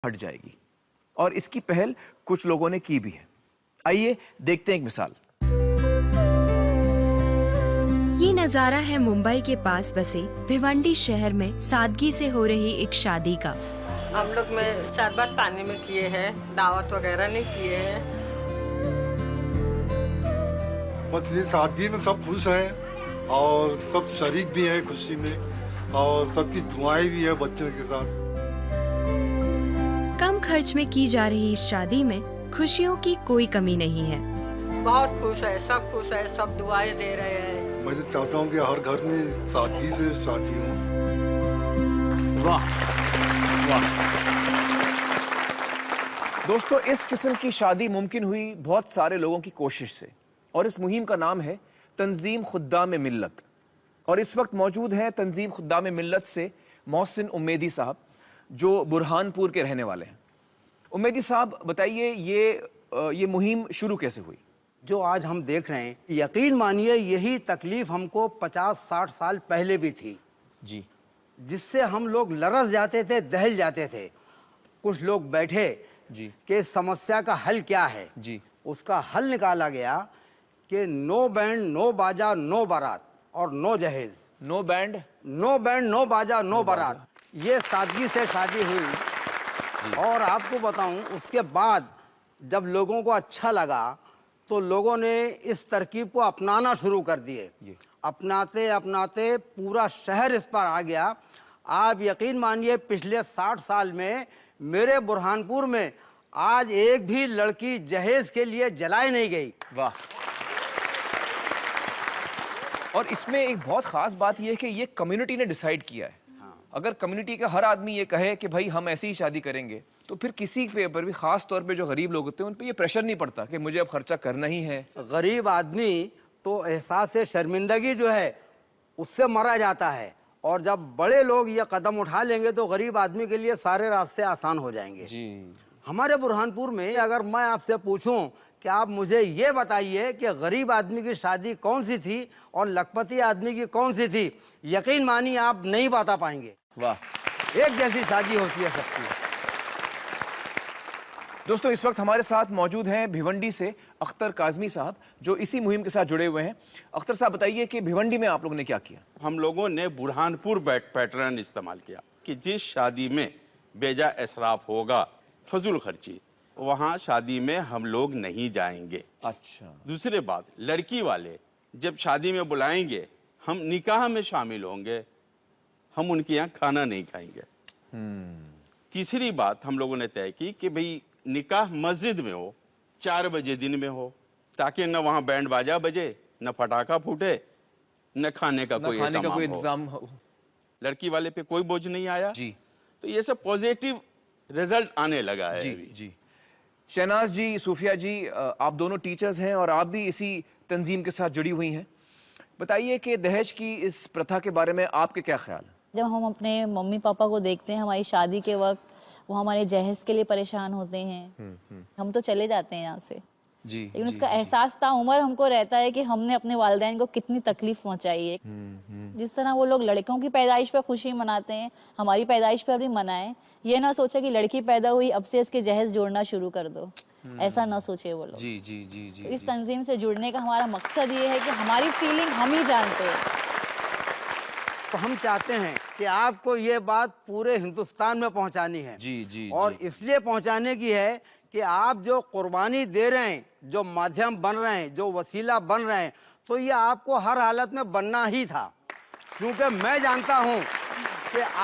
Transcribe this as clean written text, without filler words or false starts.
हट जाएगी और इसकी पहल कुछ लोगों ने की भी है। आइए देखते हैं एक मिसाल। ये नजारा है मुंबई के पास बसे भिवंडी शहर में सादगी से हो रही एक शादी का। हम लोग में शरबत पानी में किए हैं, दावत वगैरह नहीं किए हैं। बस ये शादी में सब खुश हैं और सब शरीक भी हैं खुशी में और सबकी दुआएं भी है बच्चों के साथ। कम खर्च में की जा रही इस शादी में खुशियों की कोई कमी नहीं है। बहुत खुश है, सब दुआएं दे रहे हैं। मैं तो चाहता हूँ कि हर घर में सादगी से शादी हो। वाह वाह। दोस्तों, इस किस्म की शादी मुमकिन हुई बहुत सारे लोगों की कोशिश से और इस मुहिम का नाम है तंजीम खुद्दाम मिल्लत। और इस वक्त मौजूद हैं तंजीम खुद्दाम मिल्लत से मोहसिन उम्मेदी साहब, जो बुरहानपुर के रहने वाले हैं। उम्मेदी साहब, बताइए ये मुहिम शुरू कैसे हुई? जो आज हम देख रहे हैं, यकीन मानिए यही तकलीफ हमको 50-60 साल पहले भी थी जी, जिससे हम लोग लरस जाते थे, दहल जाते थे। कुछ लोग बैठे जी कि इस समस्या का हल क्या है जी। उसका हल निकाला गया कि नो बैंड नो बाजा नो बारात और नो जहेज। नो बैंड नो बाजा नो बारात, ये सादगी से शादी हुई। और आपको बताऊं, उसके बाद जब लोगों को अच्छा लगा तो लोगों ने इस तरकीब को अपनाना शुरू कर दिए। अपनाते अपनाते पूरा शहर इस पर आ गया। आप यकीन मानिए पिछले 60 साल में मेरे बुरहानपुर में आज एक भी लड़की जहेज के लिए जलाई नहीं गई। वाह। और इसमें एक बहुत खास बात यह है कि ये कम्युनिटी ने डिसाइड किया है। अगर कम्युनिटी का हर आदमी ये कहे कि भाई हम ऐसी ही शादी करेंगे, तो फिर किसी पे पर भी, खास तौर पे जो गरीब लोग होते हैं, उन पे ये प्रेशर नहीं पड़ता कि मुझे अब खर्चा करना ही है। गरीब आदमी तो एहसास शर्मिंदगी जो है उससे मरा जाता है, और जब बड़े लोग ये कदम उठा लेंगे तो गरीब आदमी के लिए सारे रास्ते आसान हो जाएंगे जी। हमारे बुरहानपुर में अगर मैं आपसे पूछूं कि आप मुझे ये बताइए कि गरीब आदमी की शादी कौन सी थी और लखपति आदमी की कौन सी थी, यकीन मानिए आप नहीं बता पाएंगे। वाह। एक जैसी शादी होती है सबकी। दोस्तों, इस वक्त हमारे साथ मौजूद हैं भिवंडी से अख्तर काजमी साहब, जो इसी मुहिम के साथ जुड़े हुए हैं। अख्तर साहब, बताइए कि भिवंडी में आप लोगों ने क्या किया? हम लोगों ने बुरहानपुर पैटर्न इस्तेमाल किया कि जिस शादी में बेजा इसराफ होगा, फजूल खर्ची, वहाँ शादी में हम लोग नहीं जाएंगे। अच्छा। दूसरी बात, लड़की वाले जब शादी में बुलाएंगे, हम निकाह में शामिल होंगे, हम उनके यहाँ खाना नहीं खाएंगे। तीसरी बात हम लोगों ने तय की कि भाई निकाह मस्जिद में हो, 4 बजे दिन में हो, ताकि न वहाँ बैंड बाजा बजे, न पटाखा फूटे, न खाने का कोई इंतजाम हो। लड़की वाले पे कोई बोझ नहीं आया जी। तो ये सब पॉजिटिव रिजल्ट आने लगा है जी जी। शहनाज जी, सूफिया जी, आप दोनों टीचर्स हैं और आप भी इसी तंजीम के साथ जुड़ी हुई हैं। बताइए कि दहेज की इस प्रथा के बारे में आपके क्या ख्याल है? जब हम अपने मम्मी पापा को देखते हैं हमारी शादी के वक्त, वो हमारे जहेज के लिए परेशान होते हैं, हम तो चले जाते हैं यहाँ से जी। लेकिन उसका एहसास ताउम्र हमको रहता है कि हमने अपने वालिदैन को कितनी तकलीफ पहुंचाई है। जिस तरह वो लोग लड़कों की पैदाइश पर खुशी मनाते हैं, हमारी पैदाइश पर भी मनाएं। ये ना सोचा कि लड़की पैदा हुई अब से इसके जहेज जोड़ना शुरू कर दो, ऐसा ना सोचे वो लोग। जी जी जी जी। तो इस तंजीम से जुड़ने का हमारा मकसद ये है कि हमारी फीलिंग हम ही जानते हैं। तो हम चाहते हैं कि आपको ये बात पूरे हिंदुस्तान में पहुंचानी है। जी जी। और जी। इसलिए पहुंचाने की है कि आप जो कुर्बानी दे रहे हैं, जो माध्यम बन रहे हैं, जो वसीला बन रहे हैं, तो ये आपको हर हालत में बनना ही था, क्योंकि मैं जानता हूं कि